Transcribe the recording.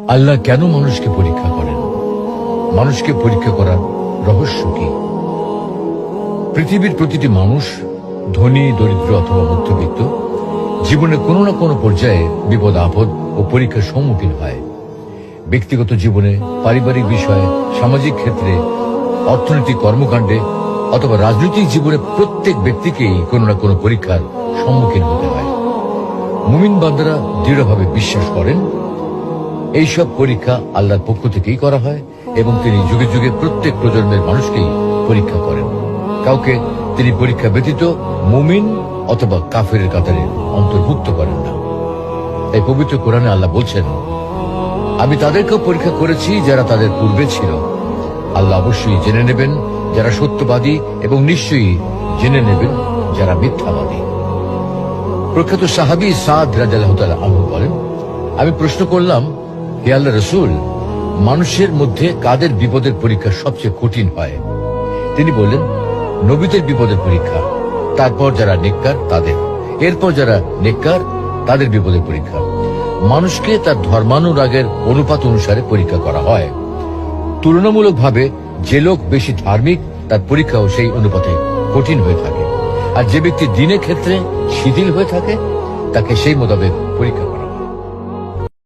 আল্লাহ কেন মানুষকে পরীক্ষা করেন? মানুষকে পরীক্ষা করার রহস্য কি? পৃথিবীর প্রতিটি মানুষ, ধনী দরিদ্র অথবা মধ্যবিত্ত, জীবনে কোনো না কোনো পর্যায়ে বিপদ আপদ ও পরীক্ষার সম্মুখীন হয়। ব্যক্তিগত জীবনে, পারিবারিক বিষয়ে, সামাজিক ক্ষেত্রে, অর্থনৈতিক কর্মকাণ্ডে অথবা রাজনৈতিক জীবনে প্রত্যেক ব্যক্তিকেই কোনো না কোনো পরীক্ষার সম্মুখীন হতে হয়। মুমিন বান্দারা দৃঢ়ভাবে বিশ্বাস করেন এইসব পরীক্ষা আল্লাহর পক্ষ থেকেই করা হয় এবং তিনি যুগে যুগে প্রত্যেক প্রজন্মের মানুষকেই পরীক্ষা করেন। কাউকে তিনি পরীক্ষা ব্যতীত মুমিন অথবা কাফেরের কাতারে অন্তর্ভুক্ত করেন না। এই পবিত্র কোরআনে আল্লাহ বলছেন, আমি তাদেরকেও পরীক্ষা করেছি যারা তাদের পূর্বে ছিল। আল্লাহ অবশ্যই জেনে নেবেন যারা সত্যবাদী এবং নিশ্চয়ই জেনে নেবেন যারা মিথ্যাবাদী। প্রখ্যাত সাহাবী সাদ রাদিয়াল্লাহু তাআলা আনহু বলেন, আমি প্রশ্ন করলাম, হে আল্লাহর রাসূল, মানুষের মধ্যে কাদের বিপদের পরীক্ষা সবচেয়ে কঠিন হয়? তিনি বললেন, নবীদের বিপদের পরীক্ষা, তারপর যারা নেককার তাদের, এরপর যারা নেককার তাদের বিপদের পরীক্ষা। মানুষকে তার ধর্মানুরাগের অনুপাত অনুসারে পরীক্ষা করা হয়। তুলনামূলকভাবে যে লোক বেশি ধার্মিক তার পরীক্ষাও সেই অনুপাতে কঠিন হয়ে থাকে, আর যে ব্যক্তি দিনের ক্ষেত্রে শিথিল হয়ে থাকে তাকে সেই মোতাবেক পরীক্ষা